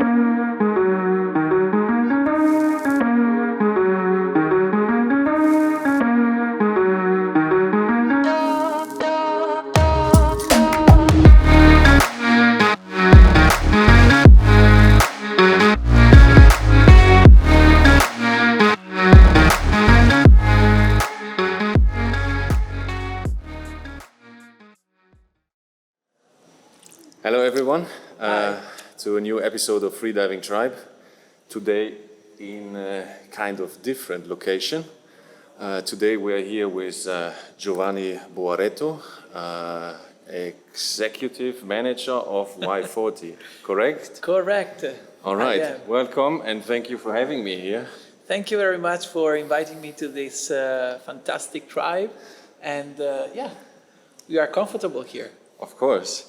Hello everyone, to a new episode of Freediving Tribe. Today in a kind of different location. Today we are here with Giovanni Boaretto, Executive Manager of Y-40, correct? Correct. All right, welcome and thank you for having me here. Thank you very much for inviting me to this fantastic tribe. And we are comfortable here. Of course.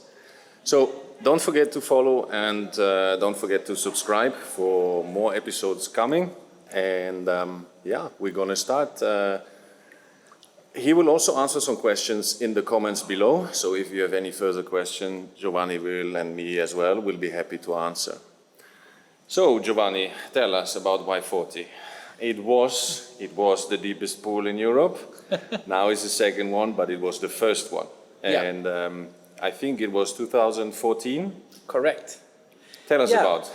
So don't forget to follow and don't forget to subscribe for more episodes coming. And we're going to start. He will also answer some questions in the comments below. So if you have any further questions, Giovanni will and me as well will be happy to answer. So Giovanni, tell us about Y-40. It was the deepest pool in Europe. Now it's the second one, but it was the first one. And I think it was 2014. Correct. Tell us about.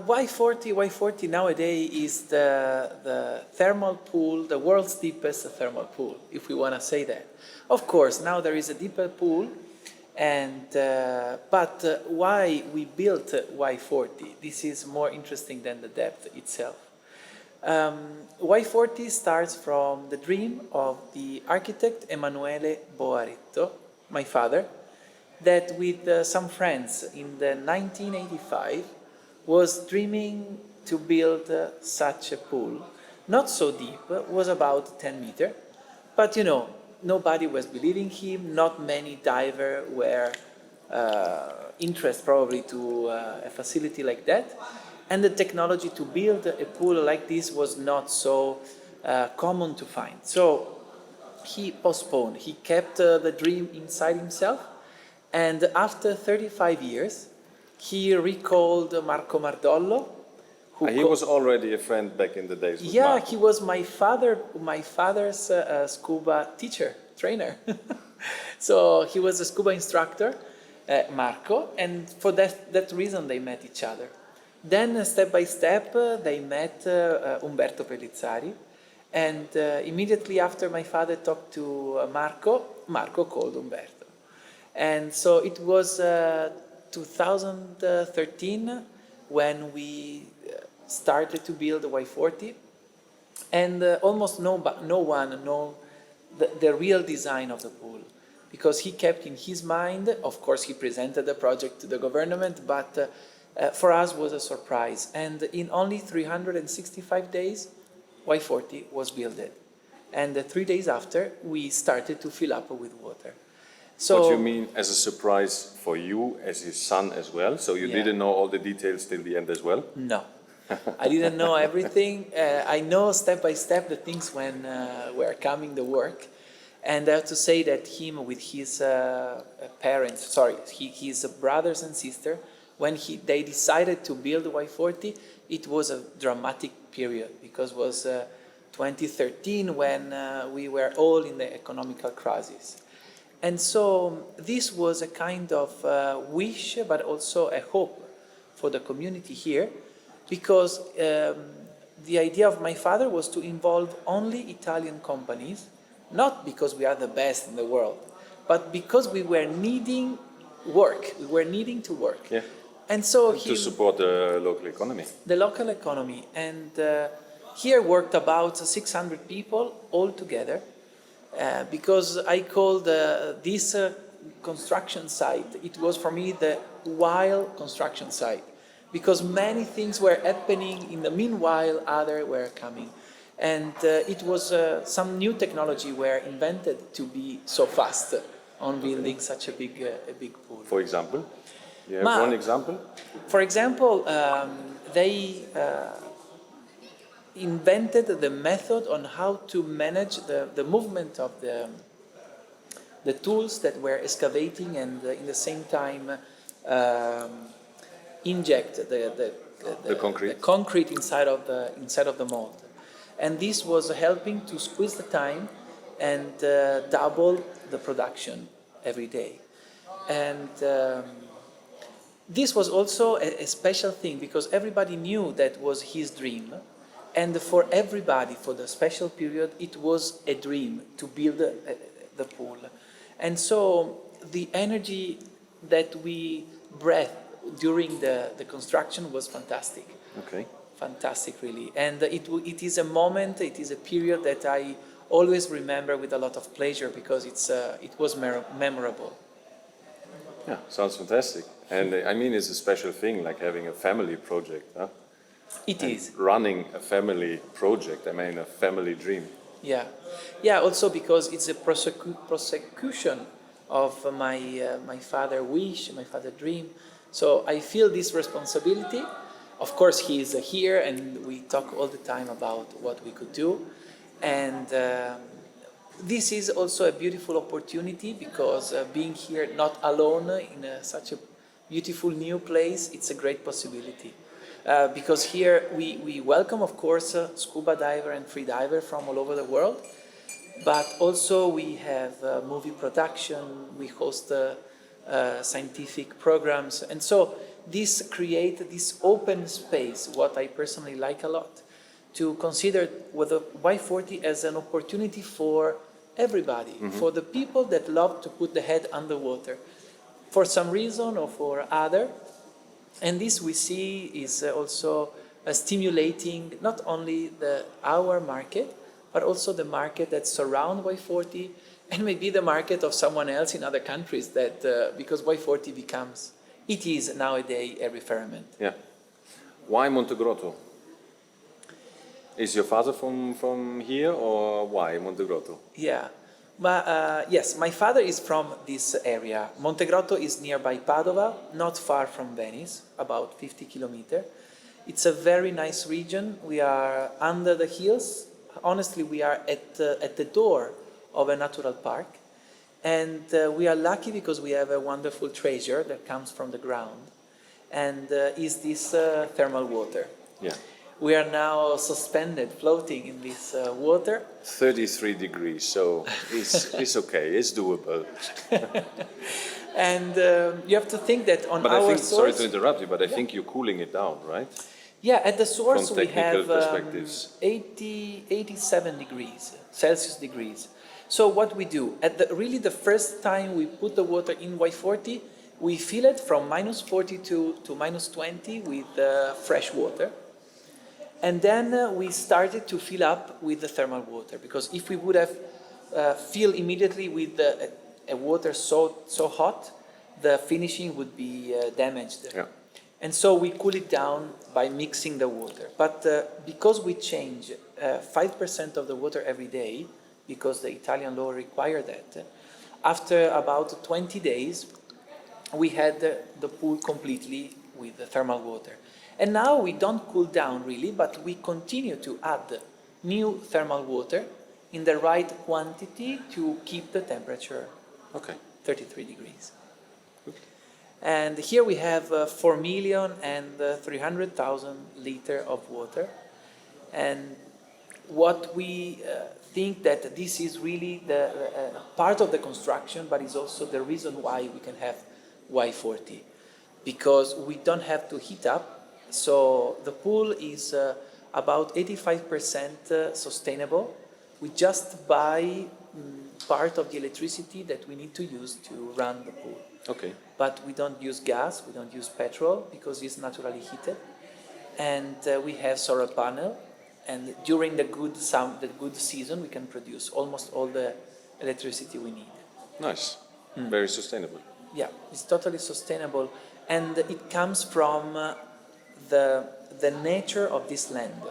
Y-40 nowadays is the thermal pool, the world's deepest thermal pool, if we want to say that. Of course, now there is a deeper pool, and but why we built Y-40? This is more interesting than the depth itself. Y-40 starts from the dream of the architect Emanuele Boaretto, my father, that with some friends in the 1985 was dreaming to build such a pool. Not so deep, was about 10 meters, but you know, nobody was believing him, not many divers were interested probably to a facility like that, and the technology to build a pool like this was not so common to find. So he postponed, he kept the dream inside himself. And after 35 years, he recalled Marco Mardollo. He was already a friend back in the days. Yeah, Marco. He was my father's scuba teacher, trainer. So he was a scuba instructor, Marco, and for that reason they met each other. Then step by step they met Umberto Pellizzari, and immediately after my father talked to Marco called Umberto. And so it was 2013 when we started to build Y-40, and almost no one know the real design of the pool, because he kept in his mind. Of course, he presented the project to the government, but for us was a surprise. And in only 365 days, Y-40 was built. And 3 days after, we started to fill up with water. So, what do you mean as a surprise for you, as his son as well? So you didn't know all the details till the end as well? No, I didn't know everything. I know step by step the things when were coming the work. And I have to say that him with his his brothers and sisters, when they decided to build Y-40, it was a dramatic period, because it was 2013 when we were all in the economical crisis. And so this was a kind of wish, but also a hope for the community here, because the idea of my father was to involve only Italian companies, not because we are the best in the world, but because we were needing work. We were needing to work. Yeah. And so to support the local economy. The local economy. And here worked about 600 people all together. Because I called this construction site, it was for me the wild construction site, because many things were happening in the meanwhile, others were coming. And it was some new technology were invented to be so fast on building such a big pool. For example? You have one example? For example, they invented the method on how to manage the movement of the tools that were excavating, and in the same time inject concrete. the concrete inside of the mold, and this was helping to squeeze the time and double the production every day. And this was also a special thing because everybody knew that was his dream, and for everybody, for the special period, it was a dream to build the pool. And so the energy that we breathed during the construction was fantastic. Okay. Fantastic, really. And it is a moment, it is a period that I always remember with a lot of pleasure because it was memorable. Yeah, sounds fantastic. And I mean, it's a special thing, like having a family project, huh? It is. Running a family project, I mean, a family dream. Yeah. Yeah, also because it's a prosecution of my father wish, my father dream. So I feel this responsibility. Of course, he is here and we talk all the time about what we could do. And this is also a beautiful opportunity because being here not alone in such a beautiful new place, it's a great possibility. Because here we welcome, of course, scuba diver and free diver from all over the world, but also we have movie production, we host scientific programs, and so this creates this open space, what I personally like a lot, to consider with the Y-40 as an opportunity for everybody, for the people that love to put the head underwater, for some reason or for other. And this we see is also stimulating not only our market, but also the market that surrounds Y-40 and maybe the market of someone else in other countries that, because Y-40 becomes, it is nowadays a referment. Yeah. Why Montegrotto? Is your father from here or why Montegrotto? Yeah. Yes, my father is from this area. Montegrotto is nearby Padova, not far from Venice, about 50 kilometers. It's a very nice region. We are under the hills. Honestly, we are at the door of a natural park. And we are lucky because we have a wonderful treasure that comes from the ground. And is this thermal water. Yeah. We are now suspended, floating in this water. 33 degrees, so it's okay, it's doable. And you have to think that on but our I think, source... sorry to interrupt you, but I think you're cooling it down, right? Yeah, at the source From we technical have perspectives. 87 degrees, Celsius degrees. So what we do, really the first time we put the water in Y-40, we fill it from minus 42 to minus 20 with fresh water. And then we started to fill up with the thermal water, because if we would have filled immediately with a water so hot, the finishing would be damaged. Yeah. And so we cool it down by mixing the water. But because we change 5% of the water every day, because the Italian law requires that, after about 20 days, we had the pool completely with the thermal water. And now we don't cool down really, but we continue to add new thermal water in the right quantity to keep the temperature 33 degrees. Okay. And here we have 4,300,000 liters of water. And what we think that this is really the part of the construction, but is also the reason why we can have Y-40, because we don't have to heat up. So the pool is about 85% sustainable. We just buy part of the electricity that we need to use to run the pool. Okay. But we don't use gas, we don't use petrol because it's naturally heated. And we have solar panel. And during the good season, we can produce almost all the electricity we need. Nice. Very sustainable. Yeah, it's totally sustainable. And it comes from the nature of this land.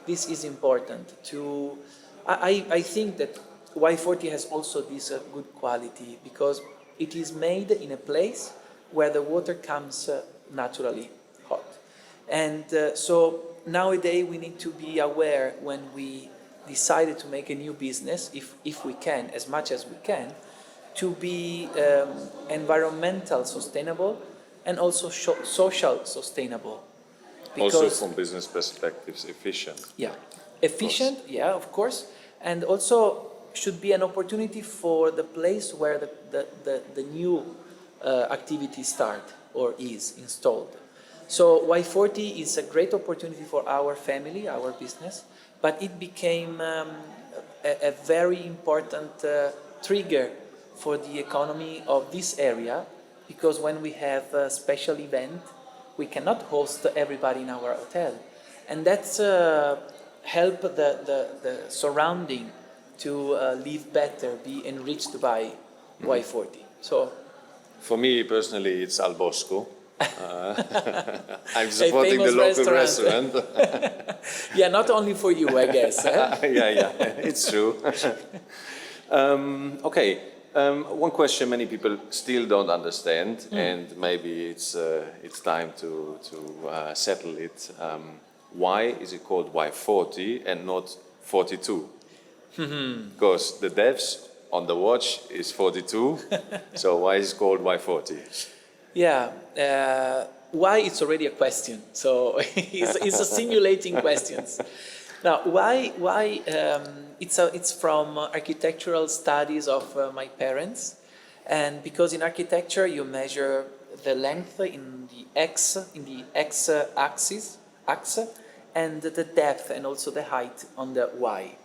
This is important. I think that Y-40 has also this good quality because it is made in a place where the water comes naturally hot. And so nowadays we need to be aware when we decided to make a new business, if we can, as much as we can, to be environmental sustainable, and also social sustainable. Also from business perspectives, efficient. Yeah, efficient, yeah, of course, and also should be an opportunity for the place where the new activity start or is installed. So Y-40 is a great opportunity for our family, our business, but it became a very important trigger for the economy of this area, because when we have a special event, we cannot host everybody in our hotel. And that's help the surrounding to live better, be enriched by Y-40. So, for me personally, it's Al Bosco. I'm supporting the local restaurant. Yeah, not only for you, I guess. Yeah, it's true. Okay, one question many people still don't understand, and maybe it's time to settle it. Why is it called Y-40 and not 42? Because the depth on the watch is 42, so why is it called Y-40? Yeah, why it's already a question, so it's a simulating questions. Now, why it's from architectural studies of my parents, and because in architecture you measure the length in the x axis, and the depth and also the height on the y.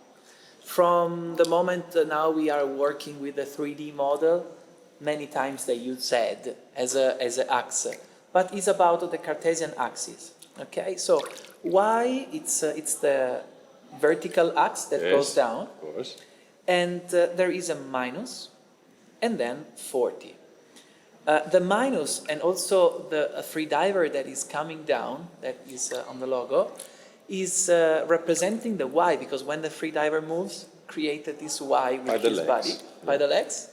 From the moment now we are working with a 3D model, many times they use Z as an axis, but it's about the Cartesian axis. Okay, so y it's the vertical axis that goes down, of course. and there is a minus, and then 40. The minus and also the freediver that is coming down, that is on the logo, is representing the y, because when the freediver moves, created this y with his body, by the legs.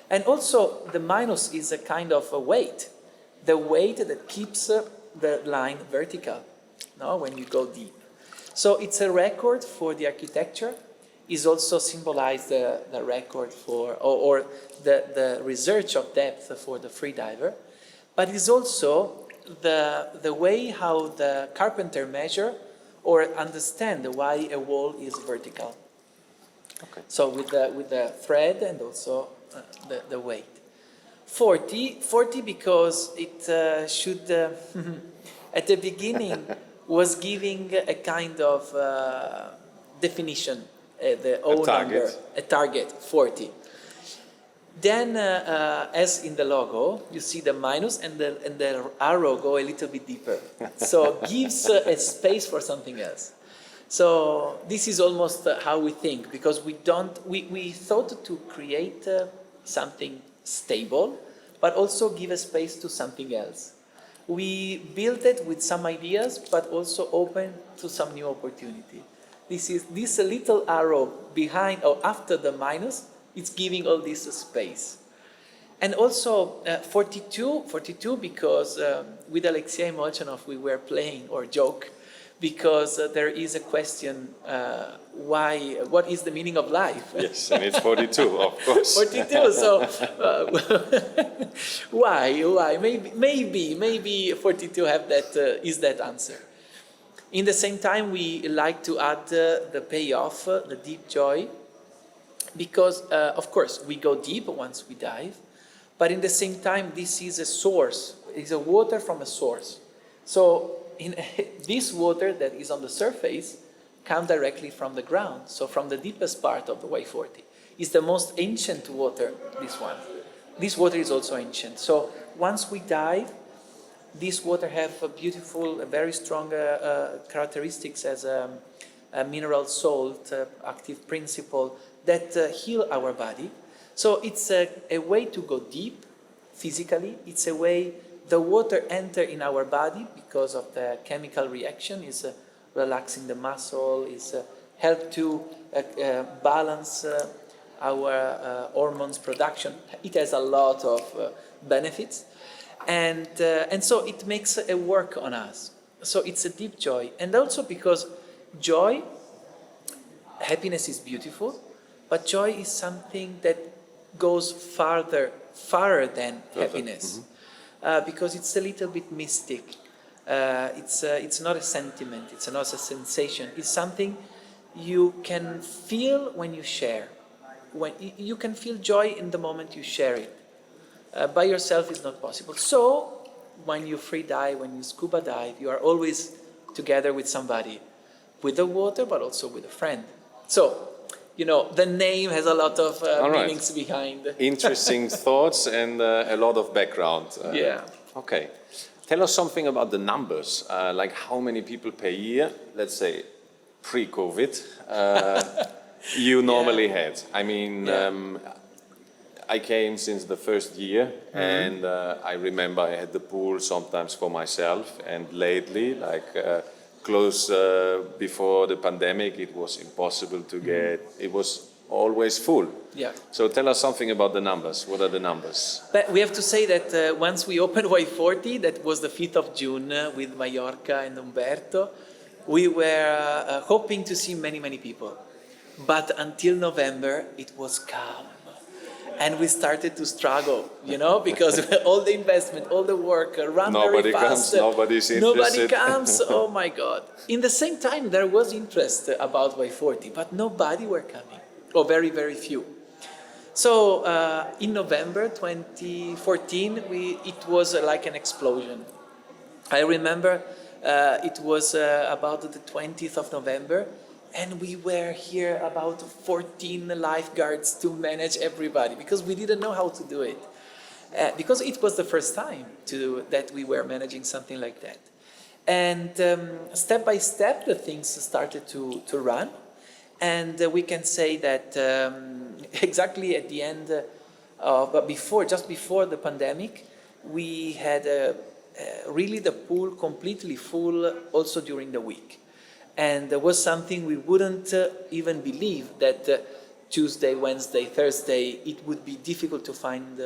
And also the minus is a kind of a weight, the weight that keeps the line vertical, no, when you go deep. So it's a record for the architecture, is also symbolized the record for, or the research of depth for the freediver, but it's also the way how the carpenter measure or understand why a wall is vertical. Okay. So with the thread and also the weight. 40 because it should, at the beginning, was giving a kind of definition, the O number, a target, 40. Then, as in the logo, you see the minus and the arrow go a little bit deeper. So gives a space for something else. So this is almost how we think, because we thought to create something stable, but also give a space to something else. We built it with some ideas, but also open to some new opportunity. This little arrow behind or after the minus, it's giving all this space. And also 42 because with Alexei Molchanov we were playing or joke, because there is a question, what is the meaning of life? Yes, and it's 42, of course. 42, so why? Maybe 42 have that, is that answer. In the same time, we like to add the payoff, the deep joy, because, of course, we go deep once we dive, but in the same time, this is a source, it's a water from a source. So this water that is on the surface comes directly from the ground, so from the deepest part of the Y-40. It's the most ancient water, this one. This water is also ancient. So once we dive, this water have a beautiful, very strong characteristics as a mineral salt, active principle that heal our body. So it's a way to go deep physically. It's a way the water enter in our body because of the chemical reaction, is relaxing the muscle, is help to balance our hormones production. It has a lot of benefits. And so it makes a work on us. So it's a deep joy. And also because joy, happiness is beautiful, but joy is something that goes farther than happiness. because it's a little bit mystic. It's not a sentiment, it's not a sensation. It's something you can feel when you share. When you can feel joy in the moment you share it. By yourself is not possible. So when you free dive, when you scuba dive, you are always together with somebody, with the water, but also with a friend. So, the name has a lot of meanings behind. Interesting thoughts and a lot of background. Yeah. Okay. Tell us something about the numbers, like how many people per year, let's say pre-COVID, you normally had. I mean, I came since the first year, and I remember I had the pool sometimes for myself, and lately, like close before the pandemic, it was impossible to get, it was always full. Yeah. So tell us something about the numbers. What are the numbers? But we have to say that once we opened Y-40, that was the 5th of June with Mallorca and Umberto, we were hoping to see many, many people. But until November, it was calm. And we started to struggle, because all the investment, all the work, run Nobody very fast. Comes, nobody's interested. Nobody comes, oh my God. In the same time, there was interest about Y-40, but nobody were coming, or very, very few. So in November 2014, it was like an explosion. I remember it was about the 20th of November, and we were here about 14 lifeguards to manage everybody because we didn't know how to do it. Because it was the first time that we were managing something like that. And step by step, the things started to run. And we can say that exactly at the end just before the pandemic, we had really the pool completely full also during the week. And there was something we wouldn't even believe that Tuesday, Wednesday, Thursday, it would be difficult to find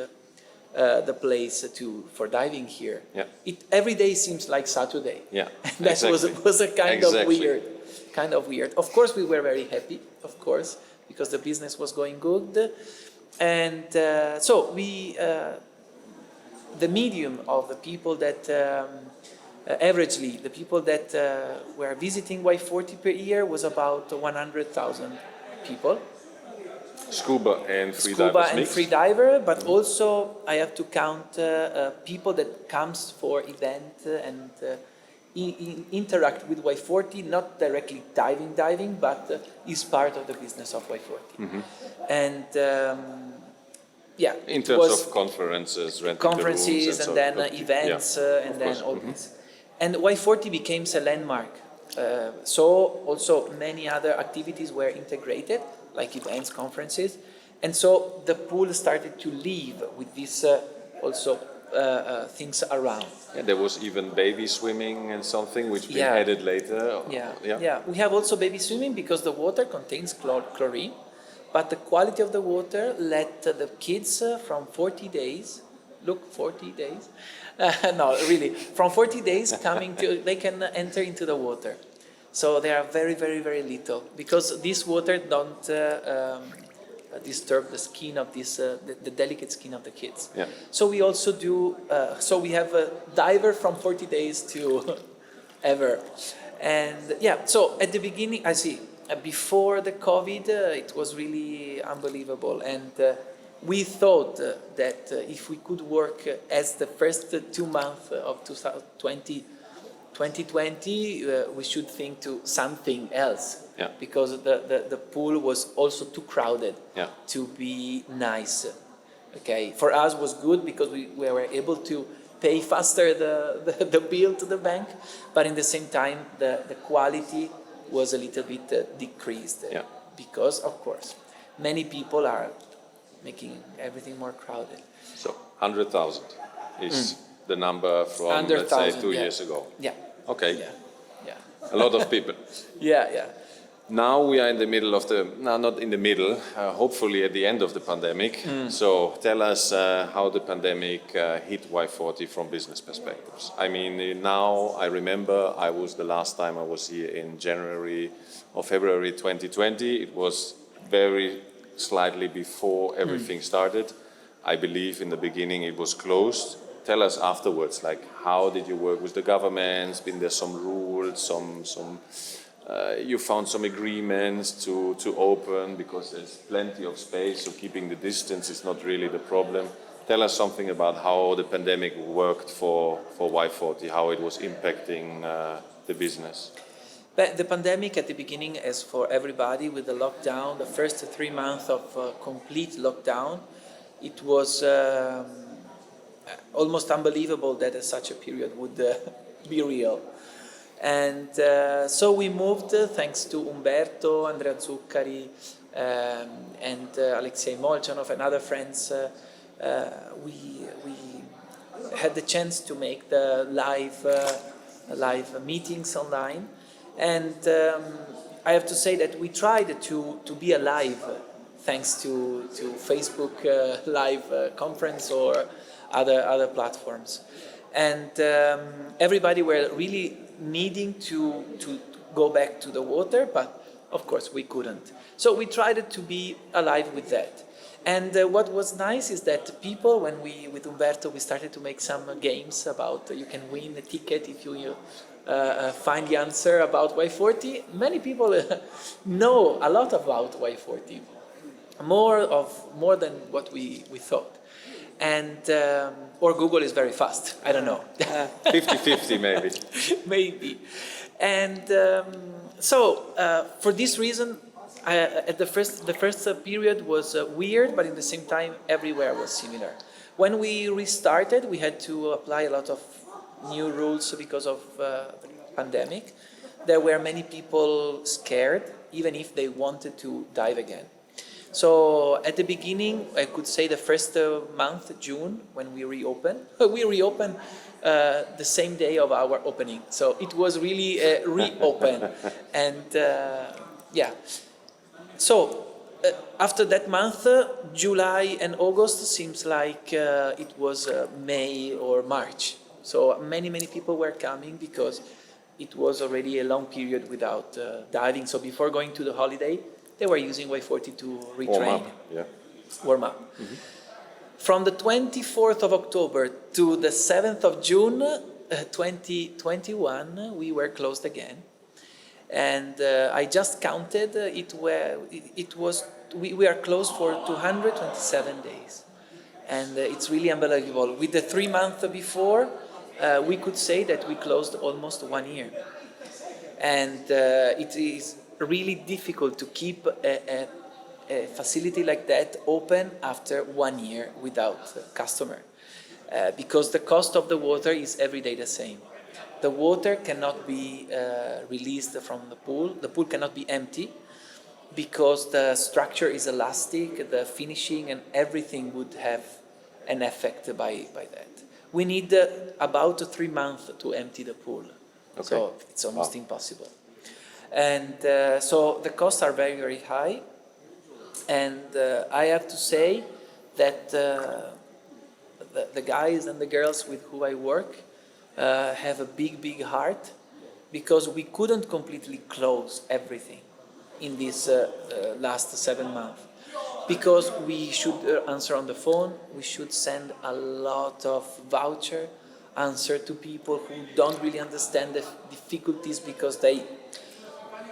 the place for diving here. Yeah. Every day seems like Saturday. Yeah, That was a kind of weird. Of course, we were very happy, of course, because the business was going good. And so the medium of the people that averagely, the people that were visiting Y-40 per year was about 100,000 people. Scuba and free diver, but also I have to count people that comes for event and interact with Y-40, not directly diving, but is part of the business of Y-40. And in terms of conferences, renting the rooms and then events, and then all this. And Y-40 became a landmark. So also many other activities were integrated, like events, conferences. And so the pool started to live with these things around. Yeah, there was even baby swimming and something which we added later. Yeah. We have also baby swimming because the water contains chlorine, but the quality of the water let the kids from 40 days, 40 days, no, really, from 40 days they can enter into the water. So they are very, very, very little because this water don't disturb the skin of the delicate skin of the kids. Yeah. So we also do, we have a diver from 40 days to ever. And so at the beginning, before the COVID, it was really unbelievable. And we thought that if we could work as the first 2 months of 2020, we should think to something else. Yeah. Because the pool was also too crowded to be nice. Okay, for us was good because we were able to pay faster the bill to the bank, but in the same time the quality was a little bit decreased. Because of course many people are making everything more crowded. So 100,000 is the number from, let's say, 2 years ago. Yeah. Okay. Yeah. A lot of people. Yeah. Now we are in the middle of not in the middle, hopefully at the end of the pandemic. So tell us how the pandemic hit Y-40 from business perspectives. I mean, now I remember the last time I was here in January or February 2020. It was very slightly before everything started. I believe in the beginning it was closed. tell us afterwards, like how did you work with the governments? Been there some rules, you found some agreements to open because there's plenty of space, so keeping the distance is not really the problem. Tell us something about how the pandemic worked for Y-40, how it was impacting the business. But the pandemic at the beginning, as for everybody, with the lockdown, the first 3 months of complete lockdown, it was almost unbelievable that such a period would be real. And so we moved, thanks to Umberto, Andrea Zuccari, and Alexei Molchanov and other friends. We had the chance to make the live meetings online, and I have to say that we tried to be alive thanks to Facebook live conference or other platforms, and everybody were really needing to go back to the water, but of course we couldn't. So we tried to be alive with that. And what was nice is that people, when with Umberto, we started to make some games about you can win a ticket if you find the answer about Y-40. Many people know a lot about Y-40, more than what we thought. And or Google is very fast. I don't know. 50-50 maybe. Maybe. And so for this reason, at the first period was weird, but at the same time everywhere was similar. When we restarted, we had to apply a lot of new rules because of the pandemic. There were many people scared, even if they wanted to dive again. So at the beginning, I could say the first month, June, when we reopened the same day of our opening. So it was really reopen. And yeah. So after that month, July and August seems like it was May or March. So many people were coming because it was already a long period without diving. So before going to the holiday, they were using Y-40 to retrain. Warm up. Mm-hmm. From the 24th of October to the 7th of June 2021, we were closed again. And I just counted, we are closed for 227 days. And it's really unbelievable. With the 3 months before, we could say that we closed almost 1 year. And it is really difficult to keep a facility like that open after 1 year without a customer. Because the cost of the water is every day the same. The water cannot be released from the pool. The pool cannot be empty because the structure is elastic, the finishing and everything would have an effect by that. We need about 3 months to empty the pool. Okay. So it's almost impossible. And so the costs are very high. And I have to say that the guys and the girls with who I work have a big heart, because we couldn't completely close everything in this last 7 months, because we should answer on the phone, we should send a lot of voucher answer to people who don't really understand the difficulties, because they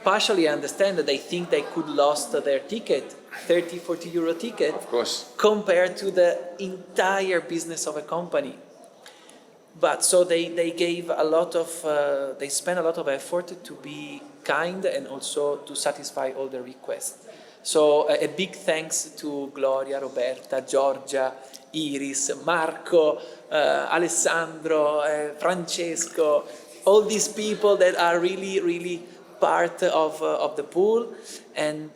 partially understand that they think they could lost their ticket, 30-40 euro ticket, of course, compared to the entire business of a company. But so they gave a lot of, they spent a lot of effort to be kind and also to satisfy all the requests. So a big thanks to Gloria, Roberta, Giorgia, Iris, Marco, Alessandro, Francesco, all these people that are really part of the pool, and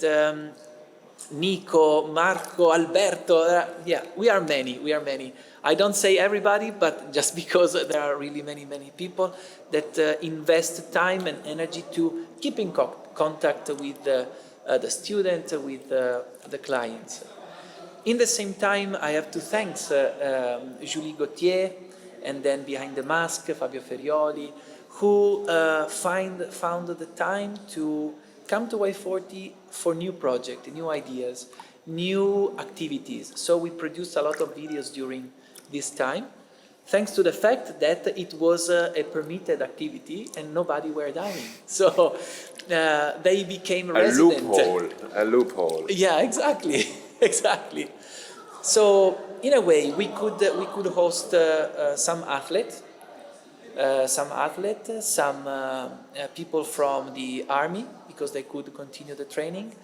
Nico, Marco, Alberto. Yeah, we are many. I don't say everybody, but just because there are really many people that invest time and energy to keep in contact with the student, with the clients. In the same time, I have to thank Julie Gauthier, and then behind the mask, Fabio Ferioli, who found the time to come to Y-40 for new projects, new ideas, new activities. So we produced a lot of videos during this time. thanks to the fact that it was a permitted activity and nobody were diving. So they became resident. A loophole. Yeah, exactly, exactly. So in a way, we could host some athletes, some people from the army because they could continue the training,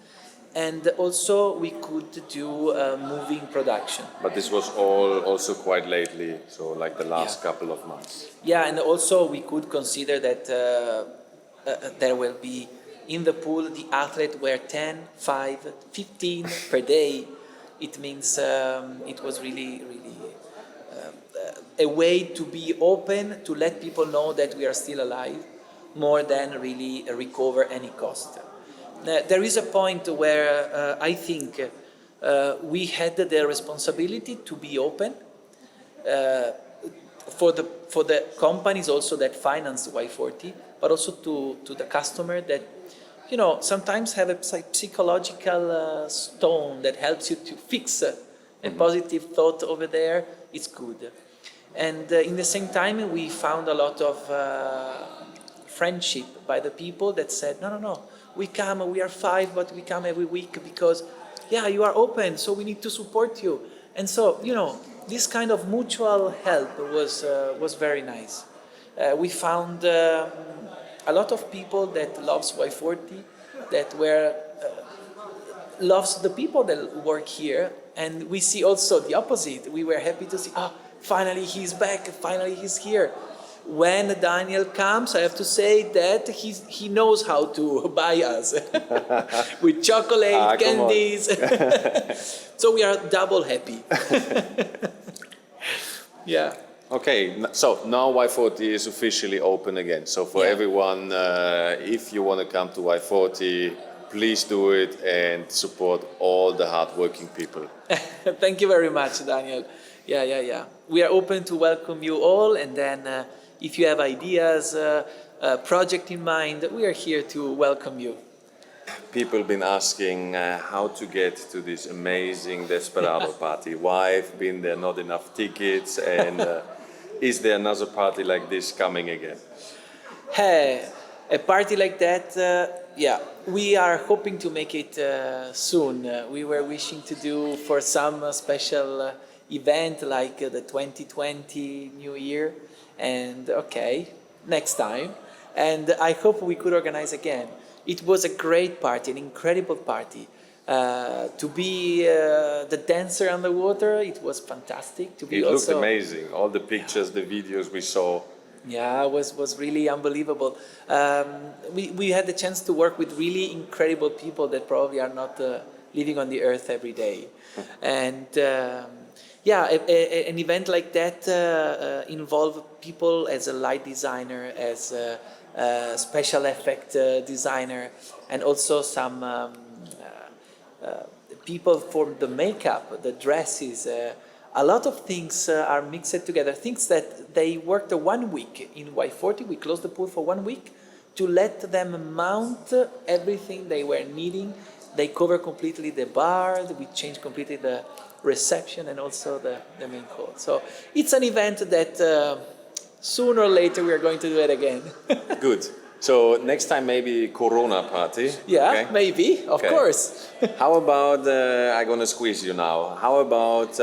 and also we could do moving production. But this was all also quite lately, so like the last couple of months. Yeah, and also we could consider that there will be in the pool the athlete were 10, 5, 15 per day. It means it was really a way to be open, to let people know that we are still alive, more than really recover any cost. There is a point where I think we had the responsibility to be open for the companies also that finance Y-40, but also to the customer that, you know, sometimes have a psychological stone that helps you to fix a positive thought over there. It's good. And in the same time, we found a lot of friendship by the people that said, no, we come, we are 5, but we come every week because, yeah, you are open, so we need to support you. And so, you know, this kind of mutual help was very nice. We found a lot of people that loves Y-40, that were loves the people that work here, and we see also the opposite. We were happy to see, finally he's back, finally he's here. When Daniel comes, I have to say that he knows how to buy us with chocolate, candies. So we are double happy. Yeah. Okay, so now Y-40 is officially open again. So for everyone, if you want to come to Y-40, please do it and support all the hardworking people. Thank you very much, Daniel. Yeah. We are open to welcome you all, and then if you have ideas, project in mind, we are here to welcome you. People have been asking how to get to this amazing Desperado party. Why have been there not enough tickets, and is there another party like this coming again? Hey, a party like that, we are hoping to make it soon. We were wishing to do for some special event like the 2020 New Year, and next time. And I hope we could organize again. It was a great party, an incredible party. To be the dancer on the water, it was fantastic. It looked amazing. All the pictures, the videos we saw. Yeah, it was really unbelievable. We had the chance to work with really incredible people that probably are not living on the earth every day. And an event like that involves people as a light designer, as a special effect designer, and also some people for the makeup, the dresses. A lot of things are mixed together. Things that they worked 1 week in Y-40. We closed the pool for 1 week to let them mount everything they were needing. They cover completely the bar. We changed completely the reception and also the main hall. So it's an event that sooner or later we are going to do it again. Good. So next time maybe Corona party. Yeah, okay? Maybe, of course. How about, I'm going to squeeze you now, how about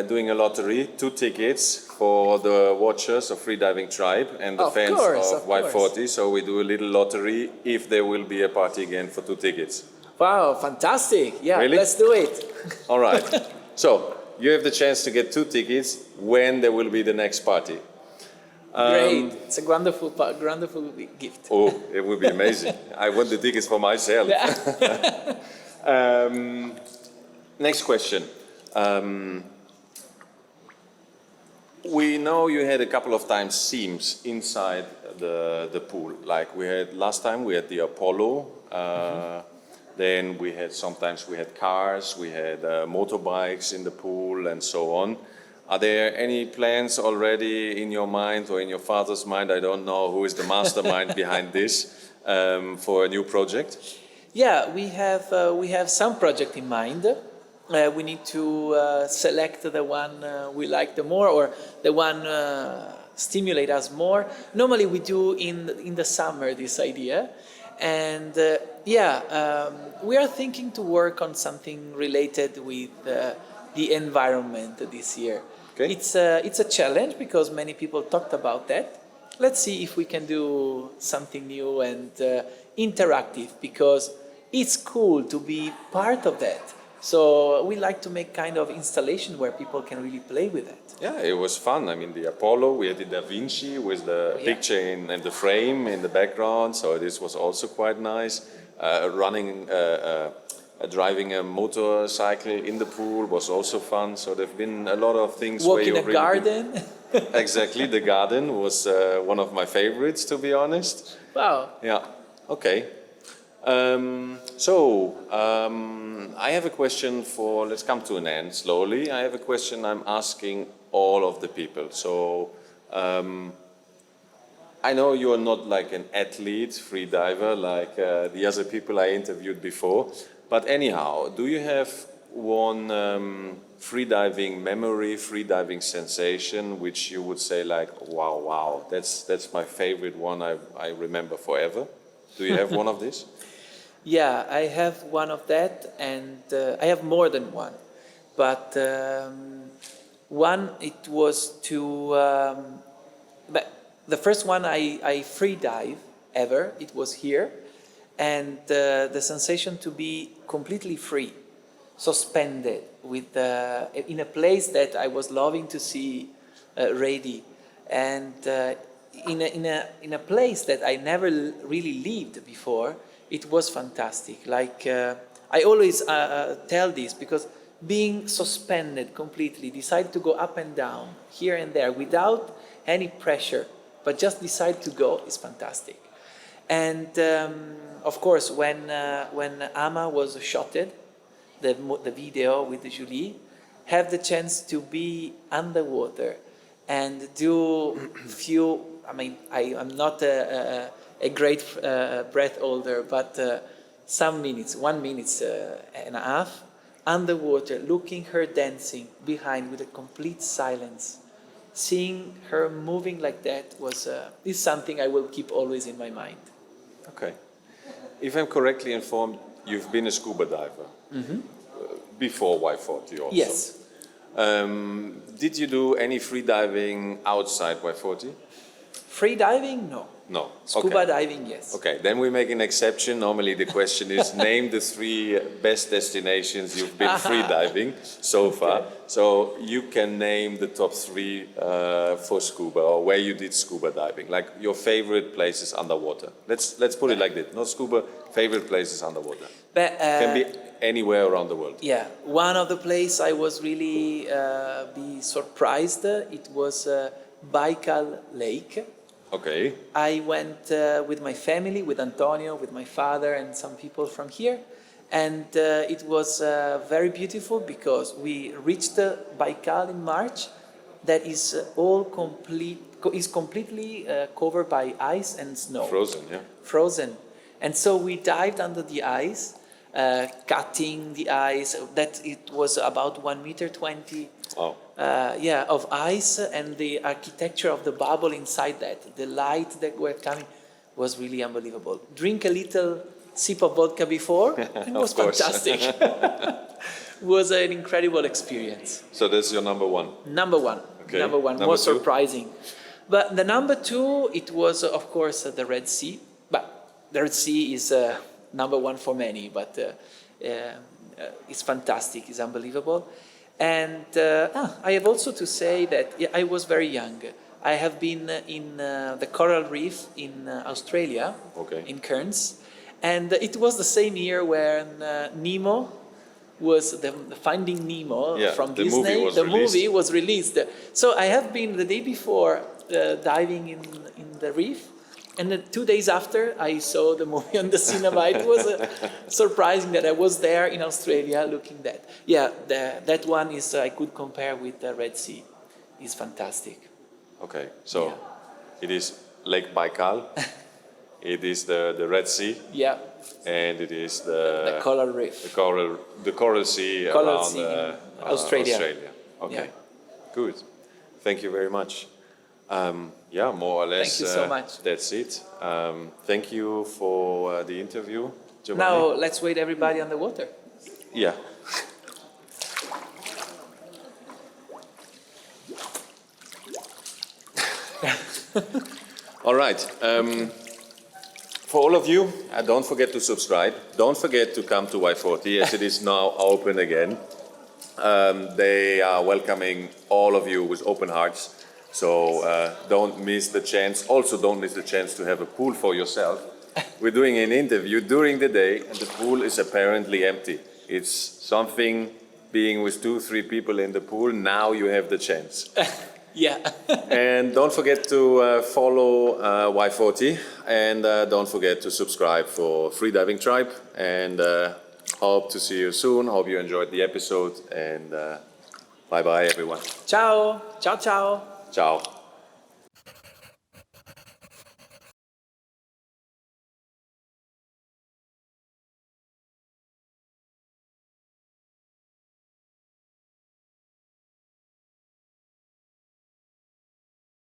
doing a lottery, 2 tickets for the watchers of Freediving Tribe and the fans of Y-40. So we do a little lottery if there will be a party again for 2 tickets. Wow, fantastic. Yeah, really? Let's do it. All right. So you have the chance to get 2 tickets when there will be the next party. Great. It's a wonderful gift. Oh, it would be amazing. I want the tickets for myself. Next question. We know you had a couple of times seams inside the pool. Like we had last time, we had the Apollo. Then sometimes we had cars, we had motorbikes in the pool and so on. Are there any plans already in your mind or in your father's mind? I don't know who is the mastermind behind this for a new project. Yeah, we have some project in mind. we need to select the one we like the more, or the one stimulate us more. Normally we do in the summer this idea, and we are thinking to work on something related with the environment this year. Okay. It's a challenge because many people talked about that. Let's see if we can do something new and interactive, because it's cool to be part of that. So we like to make kind of installation where people can really play with it. Yeah, it was fun. I mean, the Apollo, we had the Da Vinci with the Yeah. picture and the frame in the background, so this was also quite nice. Driving a motorcycle in the pool was also fun. So there've been a lot of things. Walk where in a you've really garden. Exactly, the garden was one of my favorites, to be honest. Wow. Yeah. Okay. I have a question for. Let's come to an end slowly. I have a question I'm asking all of the people. So. I know you're not like an athlete, free diver, like the other people I interviewed before. But anyhow, do you have one freediving memory, freediving sensation, which you would say like, wow, that's my favorite one. I remember forever. Do you have one of these? Yeah, I have one of that, and I have more than one. But one, it was the first one I free dive ever. It was here, and the sensation to be completely free, suspended with in a place that I was loving to see ready, and in a place that I never really lived before. It was fantastic. Like I always tell this, because being suspended completely, decide to go up and down here and there without any pressure, but just decide to go, is fantastic. And of course, when Ama was shotted, the video with Julie, have the chance to be underwater and do few. I mean, I'm not a great breath holder, but some minutes, 1 minute and a half, underwater, looking her dancing behind with a complete silence. Seeing her moving like that is something I will keep always in my mind. Okay. If I'm correctly informed, you've been a scuba diver before Y-40 also. Yes. Did you do any free diving outside Y-40? Free diving, no. No. Scuba Okay. diving, yes. Okay, then we make an exception. Normally the question is name the 3 best destinations you've been free diving so far. So you can name the top 3 for scuba, or where you did scuba diving, like your favorite places underwater. Let's put it like this: not scuba, favorite places underwater. But, Can be anywhere around the world. yeah, one of the places I was really be surprised. It was Baikal Lake. Okay. I went with my family, with Antonio, with my father, and some people from here, and it was very beautiful because we reached Baikal in March. That is is completely covered by ice and snow. Frozen, yeah. Frozen, and so we dived under the ice, cutting the ice. That it was about 1.20 meters. Oh. Of ice, and the architecture of the bubble inside that, the light that were coming, was really unbelievable. Drink a little sip of vodka before, it was fantastic. Was an incredible experience. So that's your number 1. Number 1. Okay. Number 1, Number more 2? surprising. But the number 2, it was of course the Red Sea. But the Red Sea is number 1 for many, but it's fantastic, it's unbelievable. And I have also to say that I was very young. I have been in the coral reef in Australia, in Cairns, and it was the same year when Nemo was the Finding Nemo from Disney. The movie was released. So I have been the day before diving in the reef. And then 2 days after, I saw the movie on the cinema. It was surprising that I was there in Australia looking that. Yeah, that one is I could compare with the Red Sea. It's fantastic. Okay, so it is Lake Baikal It is the Red Sea, Yeah, and it is the coral reef. the Coral Sea Coral around Sea in Australia. Okay, Yeah. good. Thank you very much. Yeah, more or less. Thank you so much. That's it. Thank you for the interview, Giovanni. Now let's wait everybody on the water. Yeah. All right. For all of you, don't forget to subscribe. Don't forget to come to Y-40 as it is now open again. They are welcoming all of you with open hearts. So don't miss the chance. Also, don't miss the chance to have a pool for yourself. We're doing an interview during the day, and the pool is apparently empty. It's something being with 2-3 people in the pool. Now you have the chance. Yeah. And don't forget to follow Y-40, and don't forget to subscribe for Freediving Tribe. And hope to see you soon. Hope you enjoyed the episode, and bye bye everyone. Ciao. Ciao, ciao. Ciao.